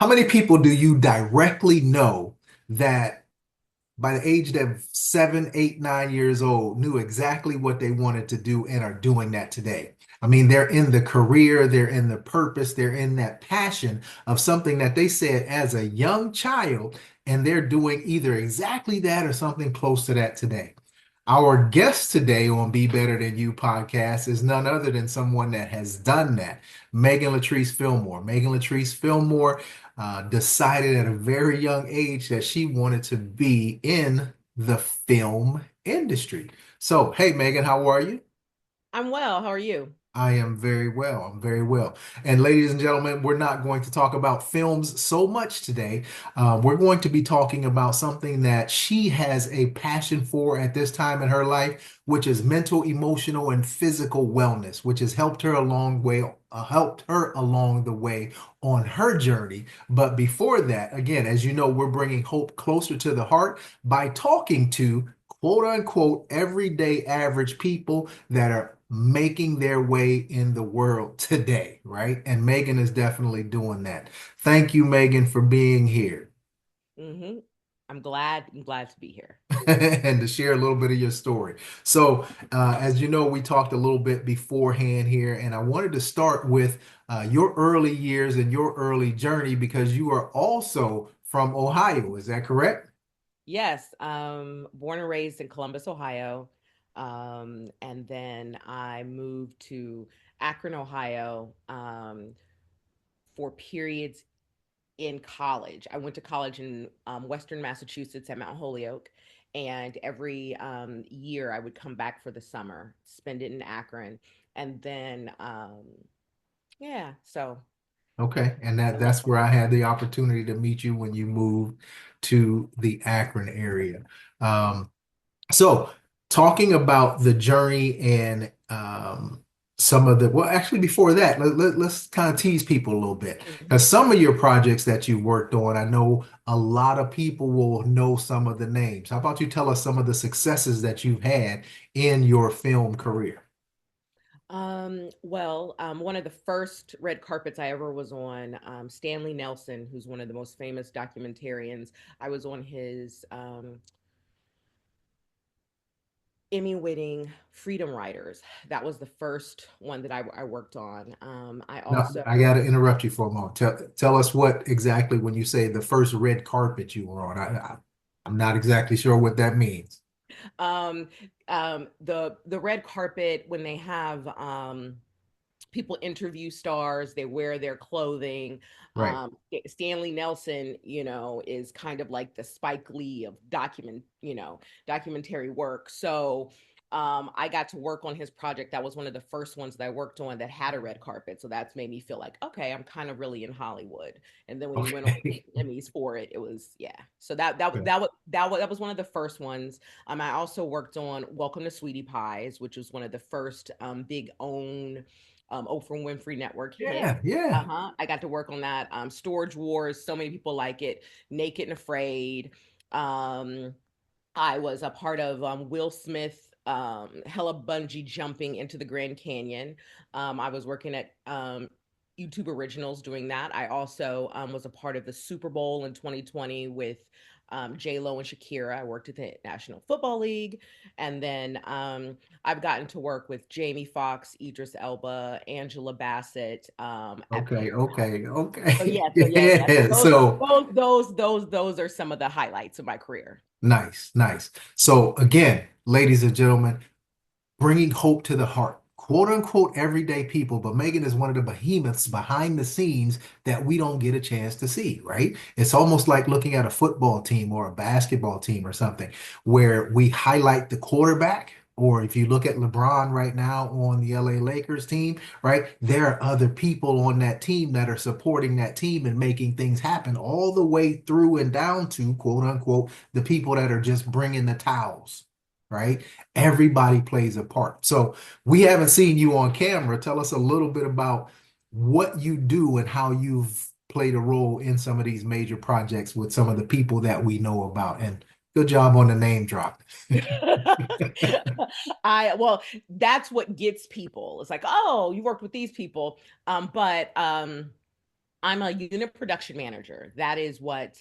How many people do you directly know that by the age of 7, 8, 9 years old knew exactly what they wanted to do and are doing that today? I mean, they're in the career, they're in the purpose, they're in that passion of something that they said as a young child, and they're doing either exactly that or something close to that today. Our guest today on Be Better Than You podcast is none other than someone that has done that. Maegan Philmore. Maegan Philmore decided at a very young age that she wanted to be in the film industry. So, hey, Maegan, how are you? I'm well. How are you? I am very well. I'm very well. And ladies and gentlemen, we're not going to talk about films so much today. We're going to be talking about something that she has a passion for at this time in her life, which is mental, emotional, and physical wellness, which has helped her along the way on her journey. But before that, again, as you know, we're bringing hope closer to the heart by talking to quote unquote everyday average people that are making their way in the world today, right? And Maegan is definitely doing that. Thank you, Maegan, for being here hmm I'm glad to be here. and to share a little bit of your story. So, as you know, we talked a little bit beforehand here, and I wanted to start with your early years and your early journey because you are also from Ohio. Is that correct? Yes, born and raised in Columbus, Ohio. And then I moved to Akron, Ohio, for periods in college. I went to college in Western Massachusetts at Mount Holyoke. And every year I would come back for the summer, spend it in Akron. And then, yeah, so Okay, and that's that a little that's where I about had the opportunity to meet you when you moved to the Akron area. Um, So, talking about the journey and some of the, well, actually, before that, let's kind of tease people a little bit. it. Because some of your projects that you worked on, I know a lot of people will know some of the names. How about you tell us some of the successes that you've had in your film career? One of the first red carpets I ever was on, Stanley Nelson, who's one of the most famous documentarians. I was on his Emmy-winning Freedom Riders. That was the first one that I worked on. I Now, also, I got to interrupt you for a moment. Tell us what exactly when you say the first red carpet you were on. I'm not exactly sure what that means. um, the red carpet when they have people interview stars, they wear their clothing. Right. Stanley Nelson, is kind of like the Spike Lee of documentary work. So I got to work on his project. That was one of the first ones that I worked on that had a red carpet. So that's made me feel like, okay, I'm kind of really in Hollywood. And then when he went on to Okay. get Emmys for it, it was, yeah. So that was one of the first ones. I also worked on Welcome to Sweetie Pies, which was one of the first big own Oprah Winfrey Network hit. Yeah, yeah. I got to work on that. Storage Wars, so many people like it. Naked and Afraid. Um, I was a part of Will Smith hella bungee jumping into the Grand Canyon. I was working at YouTube Originals doing that. I also was a part of the Super Bowl in 2020 with J Lo and Shakira. I worked at the National Football League, and then I've gotten to work with Jamie Foxx, Idris Elba, Angela Bassett at the. Okay, okay, So okay. yeah, so yeah, yeah. So Yeah. So those are some of the highlights of my career. nice, nice. So again, ladies and gentlemen, bringing hope to the heart, quote unquote, everyday people. But Megan is one of the behemoths behind the scenes that we don't get a chance to see, right? It's almost like looking at a football team or a basketball team or something where we highlight the quarterback. Or if you look at LeBron right now on the LA Lakers team, right? There are other people on that team that are supporting that team and making things happen all the way through and down to quote unquote the people that are just bringing the towels, right? Everybody plays a part. So we haven't seen you on camera. Tell us a little bit about what you do and how you've played a role in some of these major projects with some of the people that we know about. And good job on the name drop. Well, that's what gets people. It's like, oh, you worked with these people. But I'm a unit production manager. That is what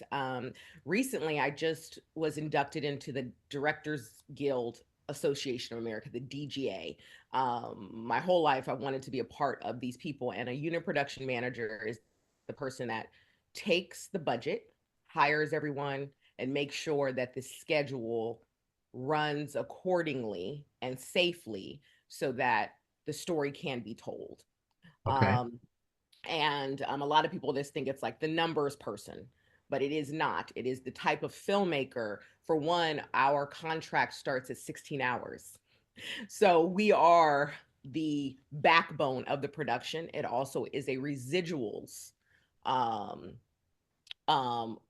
recently I just was inducted into the Directors Guild Association of America, the DGA. My whole life I wanted to be a part of these people, and a unit production manager is the person that takes the budget, hires everyone, and makes sure that the schedule runs accordingly and safely so that the story can be told. Okay. Um, and a lot of people just think it's like the numbers person, but it is not. It is the type of filmmaker. For one, our contract starts at 16 hours. So we are the backbone of the production. It also is a residuals um,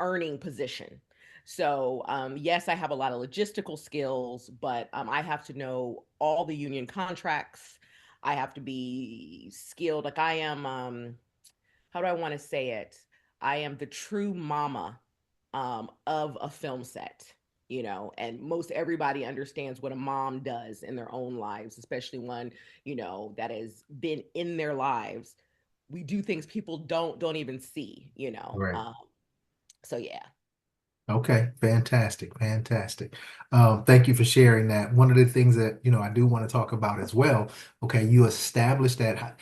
earning position. So, yes, I have a lot of logistical skills, but I have to know all the union contracts. I have to be skilled. Like I am, how do I want to say it? I am the true mama of a film set, and most everybody understands what a mom does in their own lives, especially one, that has been in their lives. We do things people don't even see, Right. so yeah. Okay, fantastic, fantastic. Thank you for sharing that. One of the things that, I do want to talk about as well. Okay, you established that.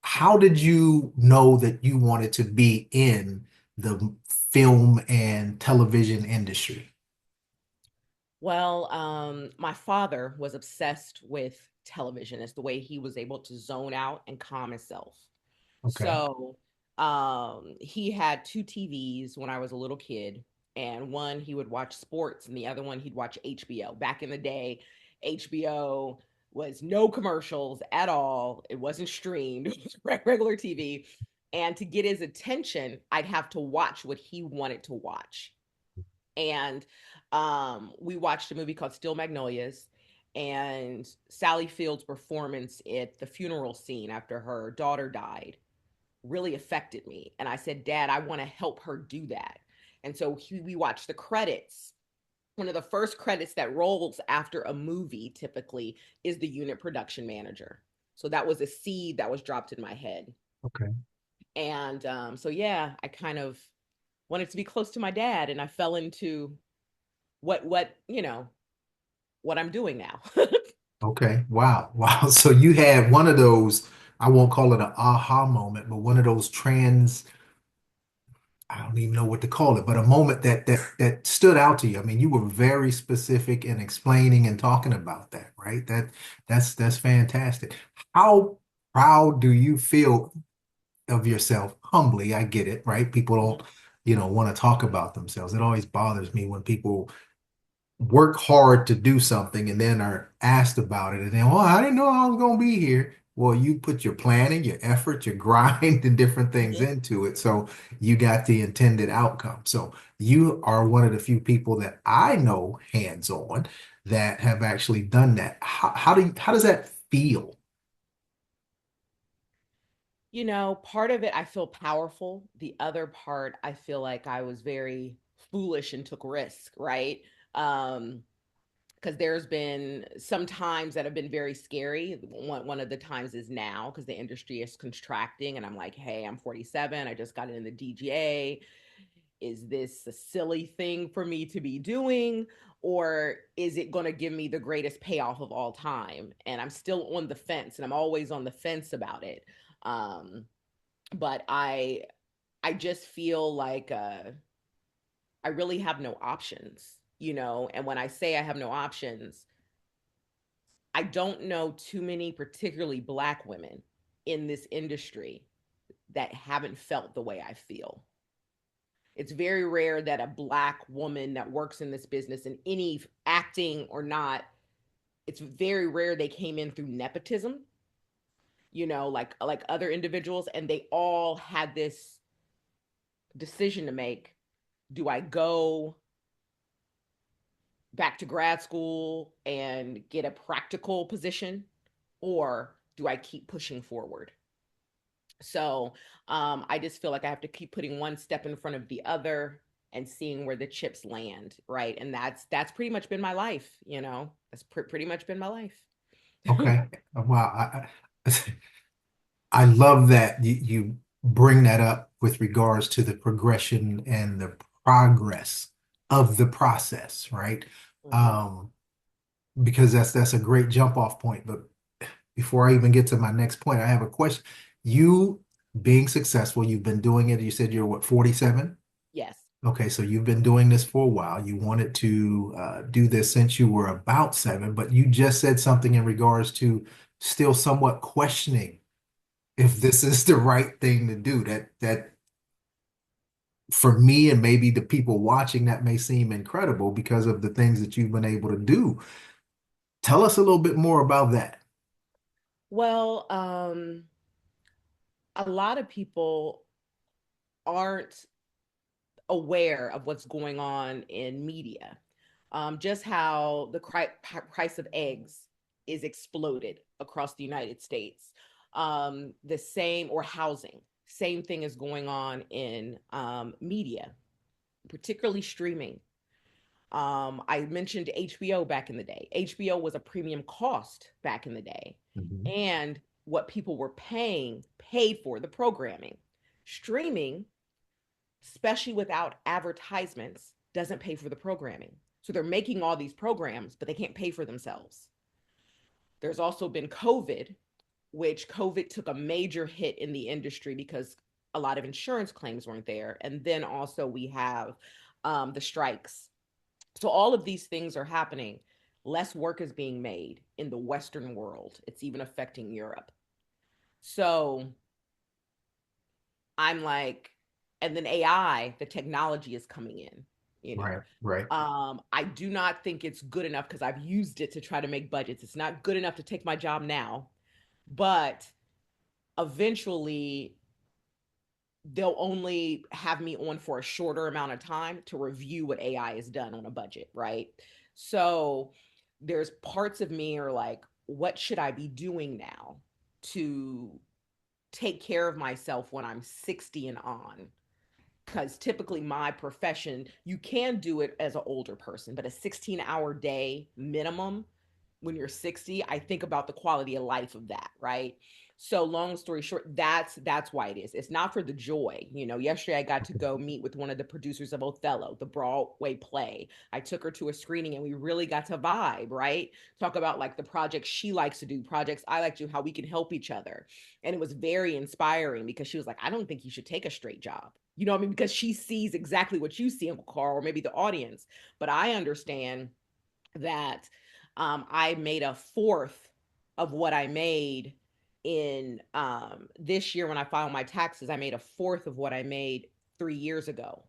How did you know that you wanted to be in the film and television industry? Well, my father was obsessed with television. It's the way he was able to zone out and calm himself. Okay, So, he had two TVs when I was a little kid, and one he would watch sports, and the other one he'd watch HBO. Back in the day, HBO was no commercials at all. It wasn't streamed. It was regular TV. And to get his attention, I'd have to watch what he wanted to watch. And we watched a movie called Still Magnolias, and Sally Field's performance at the funeral scene after her daughter died really affected me. And I said, Dad, I want to help her do that. And so we watched the credits. One of the first credits that rolls after a movie typically is the unit production manager. So that was a seed that was dropped in my head. okay, And so, yeah, I kind of wanted to be close to my dad, and I fell into what I'm doing now. okay. Wow, wow. So you had one of those, I won't call it an aha moment, but one of those I don't even know what to call it, but a moment that stood out to you. I mean, you were very specific in explaining and talking about that, right? That's fantastic. How proud do you feel of yourself? Humbly, I get it, right? People don't, want to talk about themselves. It always bothers me when people work hard to do something and then are asked about it and then, well, I didn't know I was going to be here. Well, you put your planning, your effort, your grind, and different things Mhm. into it. So you got the intended outcome. So you are one of the few people that I know hands-on that have actually done that. How does that feel? Part of it I feel powerful. The other part I feel like I was very foolish and took risk, right? Um, because there's been some times that have been very scary. One of the times is now because the industry is contracting, and I'm like, hey, I'm 47. I just got in the DGA. Is this a silly thing for me to be doing? Or is it going to give me the greatest payoff of all time? And I'm still on the fence, and I'm always on the fence about it. Um, but I just feel like I really have no options, and when I say I have no options, I don't know too many particularly black women in this industry that haven't felt the way I feel. It's very rare that a black woman that works in this business, in any acting or not, it's very rare they came in through nepotism, like other individuals, and they all had this decision to make. Do I go back to grad school and get a practical position, or do I keep pushing forward? So I just feel like I have to keep putting one step in front of the other and seeing where the chips land, right? And that's pretty much been my life, That's pretty much been my life. Okay. Wow. I love that you bring that up with regards to the progression and the progress of the process, right? Mhm. Um, because that's a great jump off point. But before I even get to my next point, I have a question. You being successful, you've been doing it. You said you're what, 47? Yes. Okay, so you've been doing this for a while. You wanted to do this since you were about 7, but you just said something in regards to still somewhat questioning if this is the right thing to do. That for me and maybe the people watching, that may seem incredible because of the things that you've been able to do. Tell us a little bit more about that. Well, a lot of people aren't aware of what's going on in media. Just how the price of eggs is exploded across the United States. The same, or housing, same thing is going on in media, particularly streaming. I mentioned HBO back in the day. HBO was a premium cost back in the day, Mhm. and what people were paying paid for the programming. Streaming, especially without advertisements, doesn't pay for the programming. So they're making all these programs, but they can't pay for themselves. There's also been COVID, which COVID took a major hit in the industry because a lot of insurance claims weren't there. And then also we have the strikes. So all of these things are happening. Less work is being made in the Western world. It's even affecting Europe. So I'm like, and then AI, the technology is coming in, you know. Right, right. I do not think it's good enough because I've used it to try to make budgets. It's not good enough to take my job now, but eventually they'll only have me on for a shorter amount of time to review what AI has done on a budget, right? So there's parts of me are like, what should I be doing now to take care of myself when I'm 60 and on? Because typically my profession, you can do it as an older person, but a 16-hour day minimum when you're 60, I think about the quality of life of that, right? So long story short, that's why it is. It's not for the joy. Yesterday I got to go meet with one of the producers of Othello, the Broadway play. I took her to a screening and we really got to vibe, right? Talk about like the projects she likes to do, projects I like to do, how we can help each other. And it was very inspiring because she was like, I don't think you should take a straight job. You know what I mean? Because she sees exactly what you see in Carl, or maybe the audience. But I understand that I made a fourth of what I made in this year when I filed my taxes. I made a fourth of what I made 3 years ago.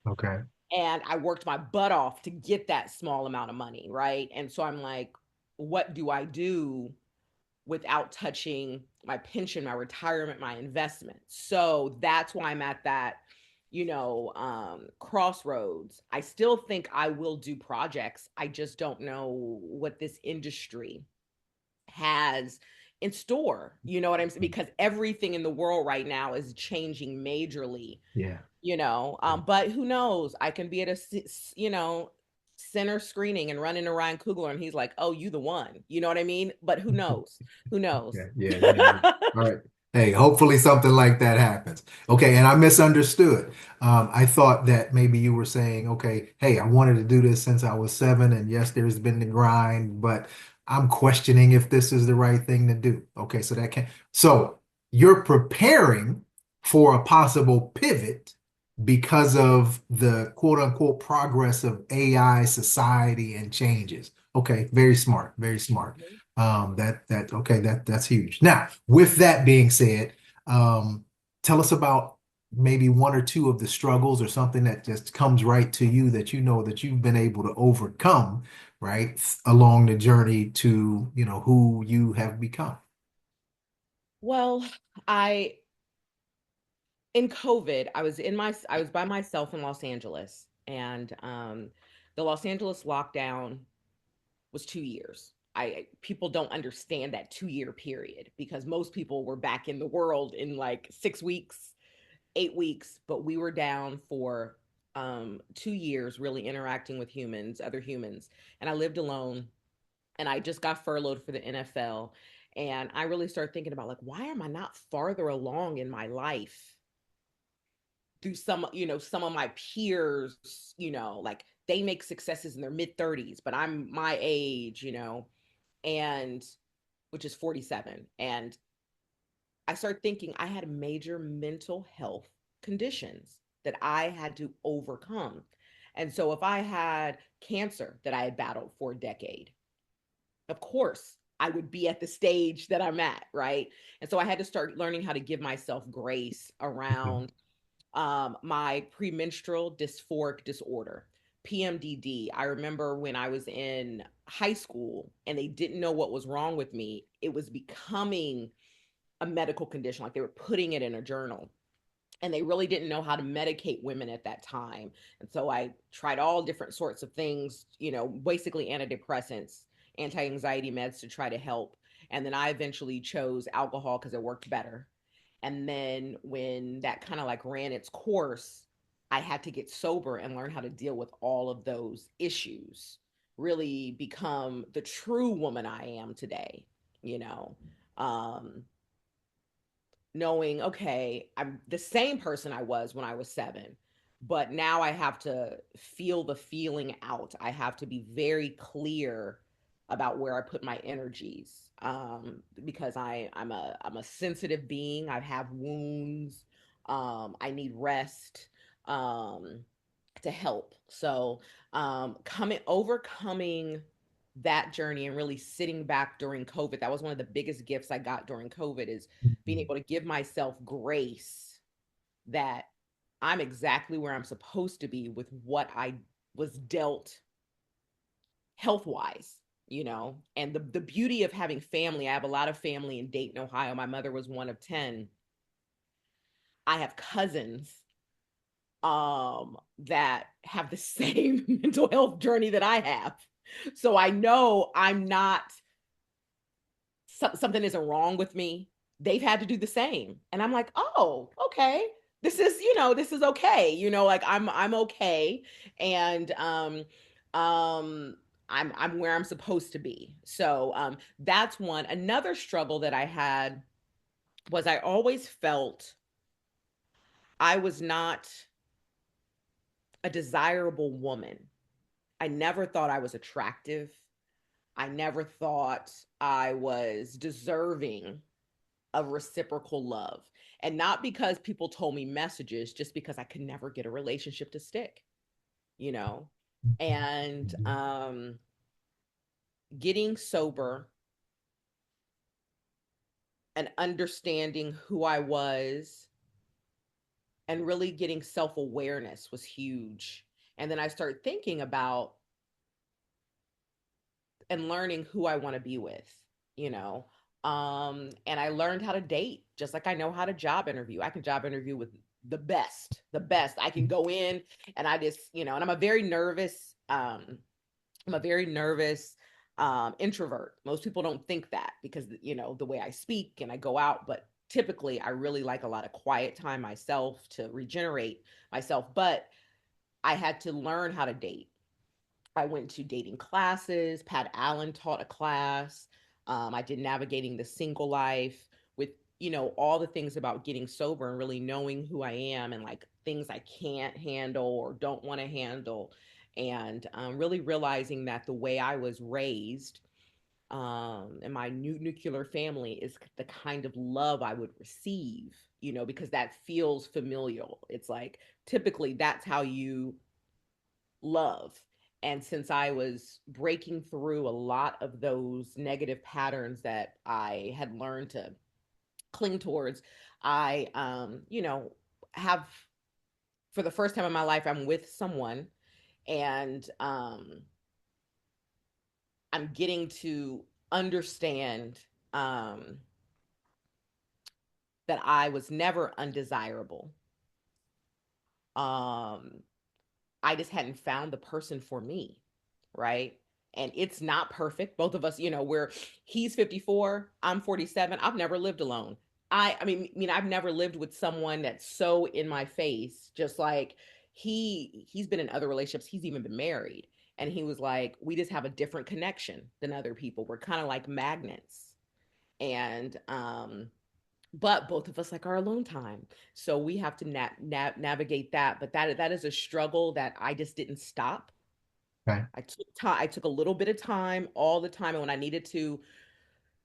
Okay. And I worked my butt off to get that small amount of money, right? And so I'm like, what do I do without touching my pension, my retirement, my investment? So that's why I'm at that, crossroads. I still think I will do projects. I just don't know what this industry has in store. You know what I'm saying? Because everything in the world right now is changing majorly, Yeah. but who knows? I can be at center screening and running to Ryan Coogler and he's like, oh, you the one. You know what I mean? But who knows? Who knows? Yeah, yeah, yeah, yeah. All right. Hey, hopefully something like that happens. Okay, and I misunderstood. I thought that maybe you were saying, okay, hey, I wanted to do this since I was 7, and yes, there's been the grind, but I'm questioning if this is the right thing to do. Okay, so that can, so you're preparing for a possible pivot because of the quote unquote progress of AI society and changes. Okay, very smart, very smart. Mhm. Okay, that's huge. Now, with that being said, tell us about maybe one or two of the struggles or something that just comes right to you that you know that you've been able to overcome, right, along the journey to, who you have become. Well, I in COVID, I was by myself in Los Angeles, and the Los Angeles lockdown was 2 years. People don't understand that 2 year period because most people were back in the world in like 6 weeks, 8 weeks, but we were down for 2 years, really interacting with humans, other humans, and I lived alone, and I just got furloughed for the NFL, and I really started thinking about like, why am I not farther along in my life? through some, some of my peers, like they make successes in their mid 30s, but I'm my age, and which is 47. And I started thinking I had major mental health conditions that I had to overcome. And so if I had cancer that I had battled for a decade, of course I would be at the stage that I'm at, right? And so I had to start learning how to give myself grace Mhm. around my premenstrual dysphoric disorder, PMDD. I remember when I was in high school and they didn't know what was wrong with me, it was becoming a medical condition, like they were putting it in a journal. And they really didn't know how to medicate women at that time. And so I tried all different sorts of things, basically antidepressants, anti anxiety meds to try to help. And then I eventually chose alcohol because it worked better. And then when that kind of like ran its course, I had to get sober and learn how to deal with all of those issues, really become the true woman I am today, you know. Um, Knowing, okay, I'm the same person I was when I was 7, but now I have to feel the feeling out. I have to be very clear about where I put my energies, because I'm a sensitive being. I have wounds. I need rest. Um, to help. So, coming overcoming that journey and really sitting back during COVID, that was one of the biggest gifts I got during COVID, is being Mhm. able to give myself grace that I'm exactly where I'm supposed to be with what I was dealt health wise, and the beauty of having family. I have a lot of family in Dayton, Ohio. My mother was one of 10. I have cousins that have the same mental health journey that I have. So I know I'm not, something isn't wrong with me. They've had to do the same. And I'm like, "Oh, okay. This is okay. Like I'm okay." And um I'm where I'm supposed to be. So that's one. Another struggle that I had was I always felt I was not a desirable woman. I never thought I was attractive. I never thought I was deserving of reciprocal love. And not because people told me messages, just because I could never get a relationship to stick, you know? And Mhm. getting sober and understanding who I was and really getting self awareness was huge. And then I started thinking about and learning who I want to be with, you know. And I learned how to date, just like I know how to job interview. I can job interview with the best. I can go in and I just, and I'm a very nervous introvert. Most people don't think that because, the way I speak and I go out, but typically I really like a lot of quiet time myself to regenerate myself. But I had to learn how to date. I went to dating classes. Pat Allen taught a class. I did navigating the single life with, all the things about getting sober and really knowing who I am and like things I can't handle or don't want to handle. And really realizing that the way I was raised in my new nuclear family is the kind of love I would receive, because that feels familial. It's like typically that's how you love. And since I was breaking through a lot of those negative patterns that I had learned to cling towards, I, have for the first time in my life, I'm with someone and I'm getting to understand um, that I was never undesirable. Um, I just hadn't found the person for me, right? And it's not perfect. Both of us, he's 54, I'm 47. I've never lived alone. I've never lived with someone that's so in my face, just like he's been in other relationships. He's even been married. And he was like, we just have a different connection than other people. We're kind of like magnets. And but both of us like our alone time. So we have to navigate that. But that is a struggle that I just didn't stop. Okay. I took time. I took a little bit of time all the time, and when I needed to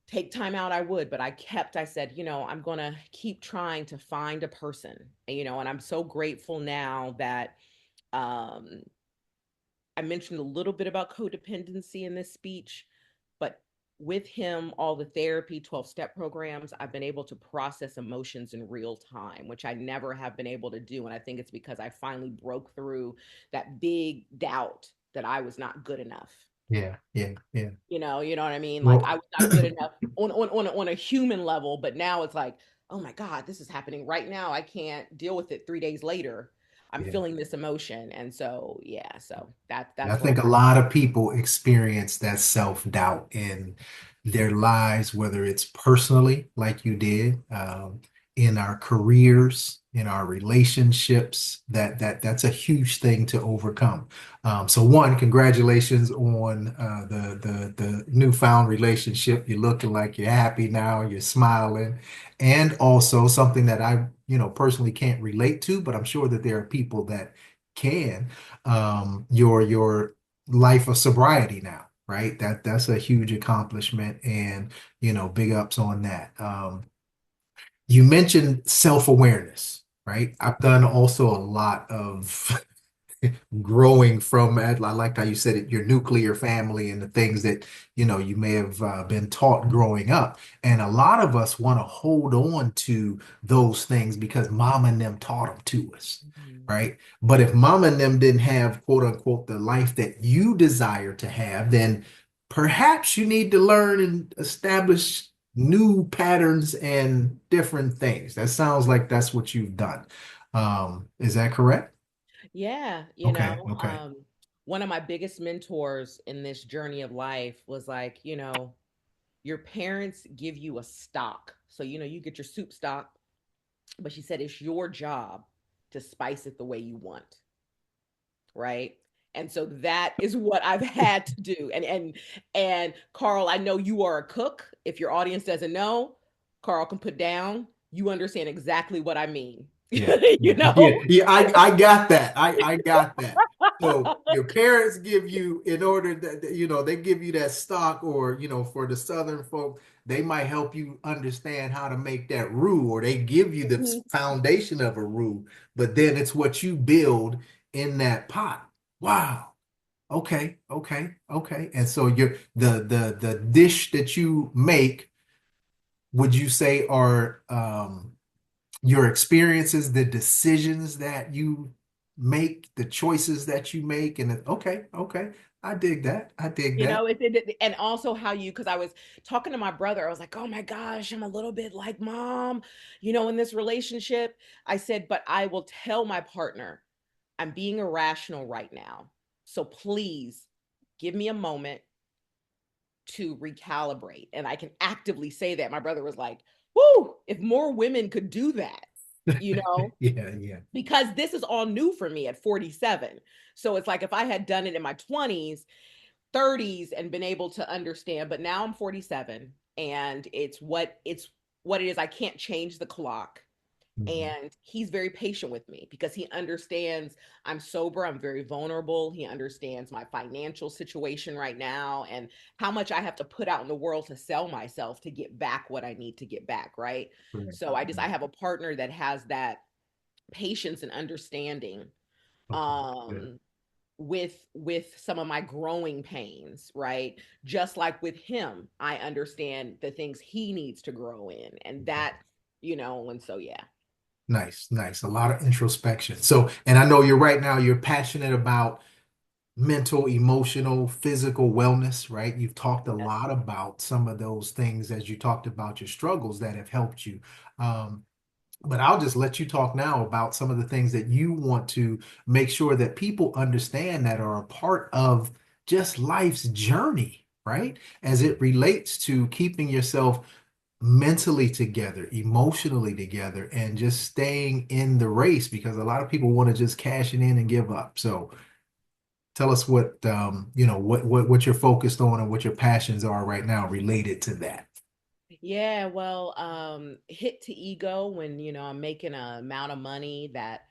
take time out, I would. But I said, I'm gonna keep trying to find a person. And I'm so grateful now that um, I mentioned a little bit about codependency in this speech, but with him, all the therapy, 12-step programs, I've been able to process emotions in real time, which I never have been able to do. And I think it's because I finally broke through that big doubt that I was not good enough. Yeah, yeah, yeah. You know what I mean? Like I Well, was not good enough on a human level, but now it's like, oh my God, this is happening right now. I can't deal with it 3 days later. I'm yeah. feeling this emotion. And so yeah, so I that's where think I'm a at. lot of people experience that self-doubt in their lives, whether it's personally, like you did, in our careers, in our relationships. That's a huge thing to overcome. So one, congratulations on the newfound relationship. You're looking like you're happy now, you're smiling, and also something that I, personally can't relate to, but I'm sure that there are people that can your life of sobriety now, right? That's a huge accomplishment, and big ups on that. You mentioned self-awareness, right? I've done also a lot of growing from, I like how you said it, your nuclear family and the things that you may have been taught growing up. And a lot of us want to hold on to those things because mom and them taught them to us, Mhm. right? But if mom and them didn't have, quote unquote, the life that you desire to have, then perhaps you need to learn and establish new patterns and different things. That sounds like that's what you've done. Is that correct? Yeah, Okay, okay. one of my biggest mentors in this journey of life was like, your parents give you a stock. So, you get your soup stock, but she said it's your job to spice it the way you want, right? And so that is what I've had to do. And Carl, I know you are a cook. If your audience doesn't know, Carl can put down. You understand exactly what I mean. Yeah, you yeah, yeah, know? yeah. I got that. I got that. So your parents give you, in order that they give you that stock, or for the Southern folk, they might help you understand how to make that roux, or they give you the Mhm. foundation of a roux, but then it's what you build in that pot. Wow. Okay, okay, okay. And so the dish that you make, would you say are your experiences, the decisions that you make, the choices that you make, and okay, okay, I dig that. I dig that. And also how because I was talking to my brother, I was like, oh my gosh, I'm a little bit like mom, in this relationship. I said, but I will tell my partner, I'm being irrational right now. So please give me a moment to recalibrate. And I can actively say that. My brother was like, whoo, if more women could do that, you know, Yeah, yeah. because this is all new for me at 47. So it's like if I had done it in my 20s, 30s and been able to understand, but now I'm 47 and it's what it is. I can't change the clock. Mhm. And he's very patient with me because he understands I'm sober, I'm very vulnerable. He understands my financial situation right now and how much I have to put out in the world to sell myself to get back what I need to get back, right? Right, So I right. have a partner that has that patience and understanding Okay, good. um with some of my growing pains, right? Just like with him, I understand the things he needs to grow in, and and so yeah. Nice, nice. A lot of introspection. So, and I know you're right now, you're passionate about mental, emotional, physical wellness, right? You've talked a Yes. lot about some of those things as you talked about your struggles that have helped you. Um, But I'll just let you talk now about some of the things that you want to make sure that people understand that are a part of just life's journey, right? As it relates to keeping yourself mentally together, emotionally together, and just staying in the race, because a lot of people want to just cash it in and give up. So tell us what what you're focused on and what your passions are right now related to that. Yeah, well, hit to ego when, I'm making an amount of money that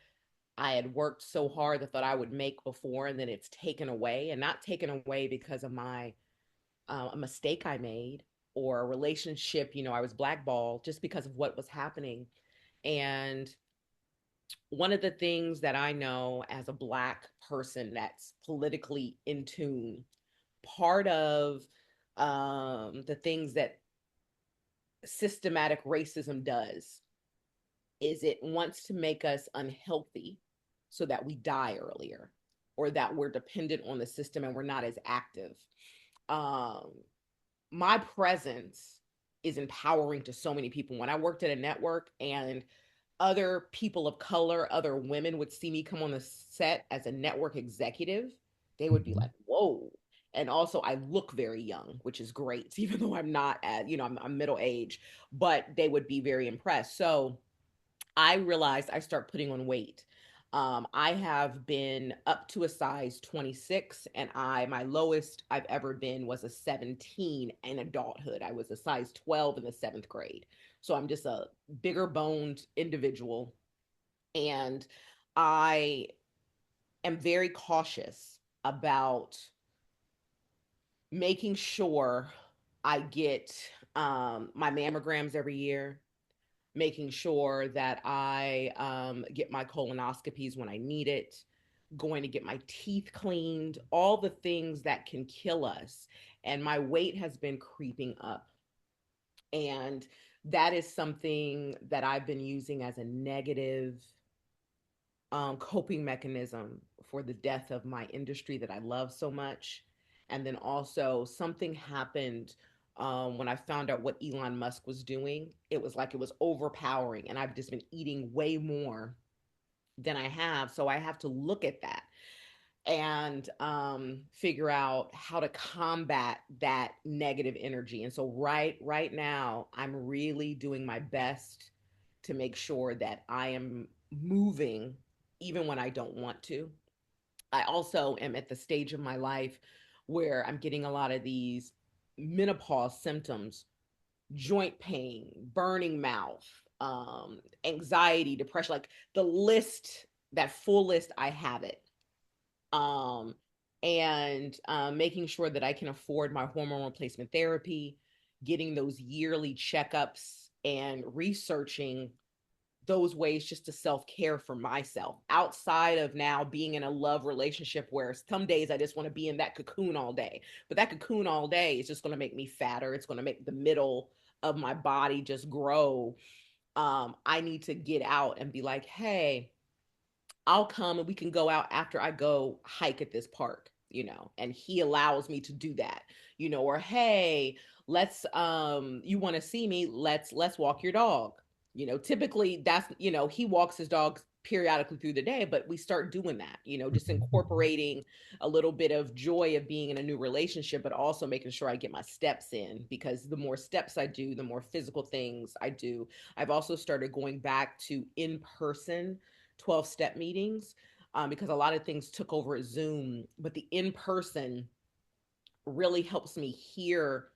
I had worked so hard that thought I would make before, and then it's taken away, and not taken away because of my a mistake I made or a relationship, I was blackballed just because of what was happening. And one of the things that I know as a Black person that's politically in tune, part of the things that systematic racism does is it wants to make us unhealthy so that we die earlier or that we're dependent on the system and we're not as active. Um, my presence is empowering to so many people. When I worked at a network and other people of color, other women would see me come on the set as a network executive, they would be Mhm. like, whoa. And also, I look very young, which is great, even though I'm not at, I'm middle age, but they would be very impressed. So I realized I start putting on weight. I have been up to a size 26, and my lowest I've ever been was a 17 in adulthood. I was a size 12 in the seventh grade. So I'm just a bigger boned individual. And I am very cautious about making sure I get my mammograms every year, making sure that I get my colonoscopies when I need it, going to get my teeth cleaned, all the things that can kill us. And my weight has been creeping up. And that is something that I've been using as a negative coping mechanism for the death of my industry that I love so much. And then also, something happened when I found out what Elon Musk was doing. It was like it was overpowering, and I've just been eating way more than I have. So I have to look at that and figure out how to combat that negative energy. And so right now, I'm really doing my best to make sure that I am moving even when I don't want to. I also am at the stage of my life where I'm getting a lot of these menopause symptoms, joint pain, burning mouth, anxiety, depression, like the list, that full list, I have it. um, and making sure that I can afford my hormone replacement therapy, getting those yearly checkups, and researching those ways just to self care for myself outside of now being in a love relationship where some days I just want to be in that cocoon all day. But that cocoon all day is just going to make me fatter. It's going to make the middle of my body just grow. I need to get out and be like, hey, I'll come and we can go out after I go hike at this park, and he allows me to do that, or hey, let's you want to see me, let's walk your dog. Typically that's, he walks his dog periodically through the day, but we start doing that, just Mhm. incorporating a little bit of joy of being in a new relationship, but also making sure I get my steps in, because the more steps I do, the more physical things I do. I've also started going back to in-person 12-step meetings, because a lot of things took over at Zoom, but the in person really helps me hear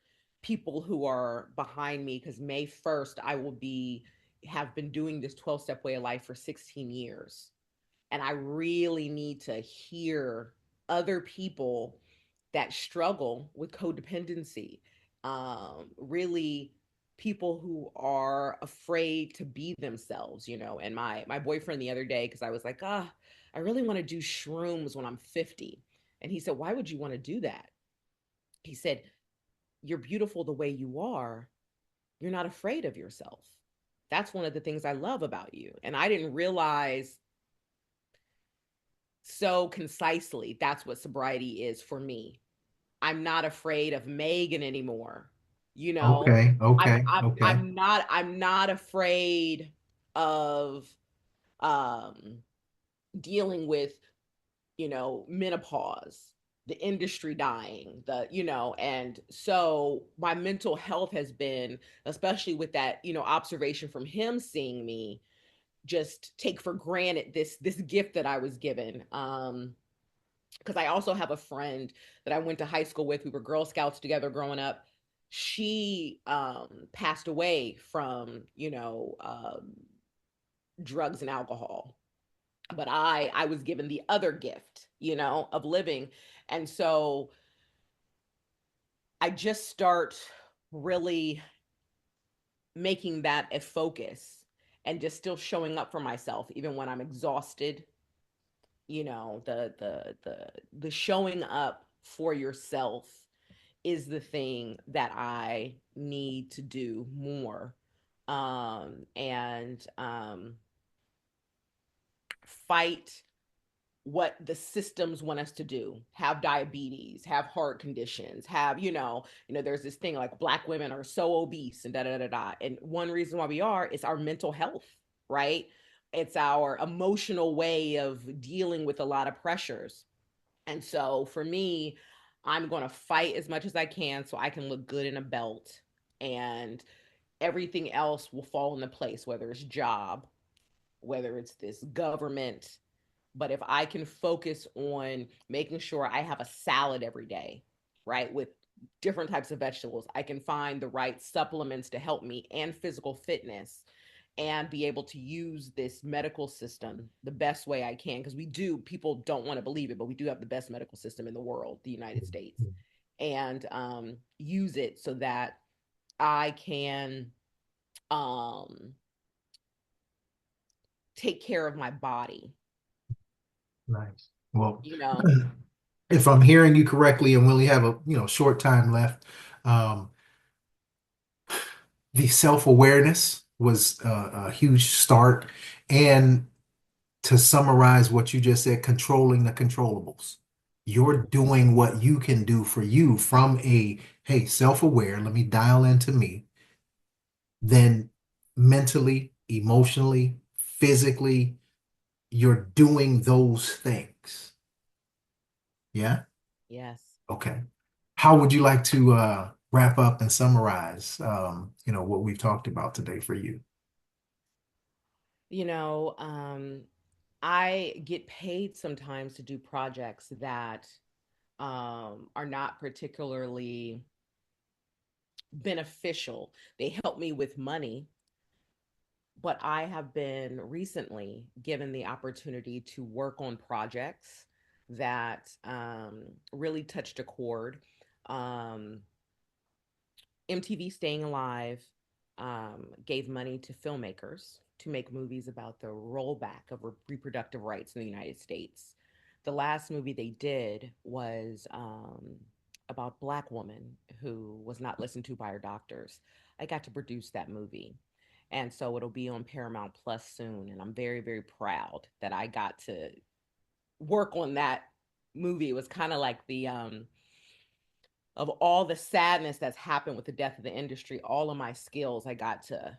people who are behind me, because May 1st I will be have been doing this 12-step way of life for 16 years, and I really need to hear other people that struggle with codependency. Really, people who are afraid to be themselves, And my boyfriend the other day, because I was like, I really want to do shrooms when I'm 50. And he said, why would you want to do that? He said, you're beautiful the way you are. You're not afraid of yourself. That's one of the things I love about you. And I didn't realize so concisely that's what sobriety is for me. I'm not afraid of Maegan anymore. You know, Okay, I'm okay, I'm okay. I'm not afraid of um dealing with, menopause, the industry dying, and so my mental health has been, especially with that, observation from him seeing me just take for granted this gift that I was given. Because I also have a friend that I went to high school with. We were Girl Scouts together growing up. she passed away from, drugs and alcohol. But I was given the other gift, of living. And so I just start really making that a focus and just still showing up for myself even when I'm exhausted. The showing up for yourself is the thing that I need to do more. And fight what the systems want us to do, have diabetes, have heart conditions, have, there's this thing like black women are so obese and da da da da. And one reason why we are is our mental health, right? It's our emotional way of dealing with a lot of pressures. And so for me, I'm going to fight as much as I can so I can look good in a belt, and everything else will fall into place, whether it's job, whether it's this government. But if I can focus on making sure I have a salad every day, right, with different types of vegetables, I can find the right supplements to help me and physical fitness, and be able to use this medical system the best way I can. Because people don't want to believe it, but we do have the best medical system in the world, the United States, and use it so that I can um, take care of my body, Nice. Well, you know. if I'm hearing you correctly, and we only have a short time left, um, the self-awareness was a huge start. And to summarize what you just said, controlling the controllables. You're doing what you can do for you from a, hey, self-aware, let me dial into me, then mentally, emotionally, physically, you're doing those things. Yeah? Yes. Okay. How would you like to wrap up and summarize what we've talked about today for you? You know, I get paid sometimes to do projects that are not particularly beneficial. They help me with money, but I have been recently given the opportunity to work on projects that really touched a chord. Um, MTV Staying Alive gave money to filmmakers to make movies about the rollback of reproductive rights in the United States. The last movie they did was about a Black woman who was not listened to by her doctors. I got to produce that movie. And so it'll be on Paramount Plus soon. And I'm very, very proud that I got to work on that movie. It was kind of like the of all the sadness that's happened with the death of the industry, all of my skills, I got to,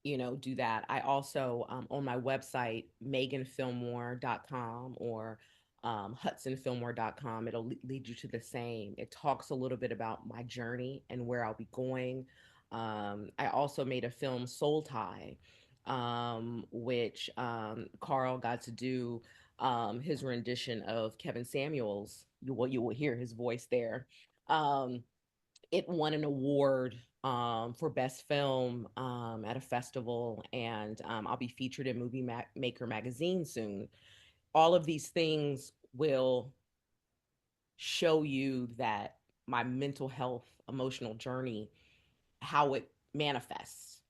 do that. I also, on my website, meganphilmore.com or hudsonphilmore.com, it'll lead you to the same. It talks a little bit about my journey and where I'll be going. I also made a film, Soul Tie, which Carl got to do his rendition of Kevin Samuels. You will hear his voice there. Um, it won an award for best film at a festival, and I'll be featured in Maker magazine soon. All of these things will show you that my mental health, emotional journey, how it manifests.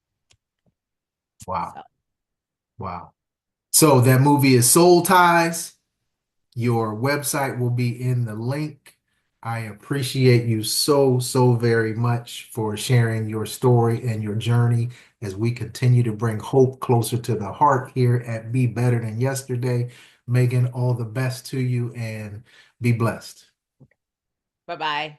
Wow. So, Wow. So that movie is Soul Ties. Your website will be in the link. I appreciate you so, so very much for sharing your story and your journey as we continue to bring hope closer to the heart here at Be Better Than Yesterday. Megan, all the best to you and be blessed. bye bye.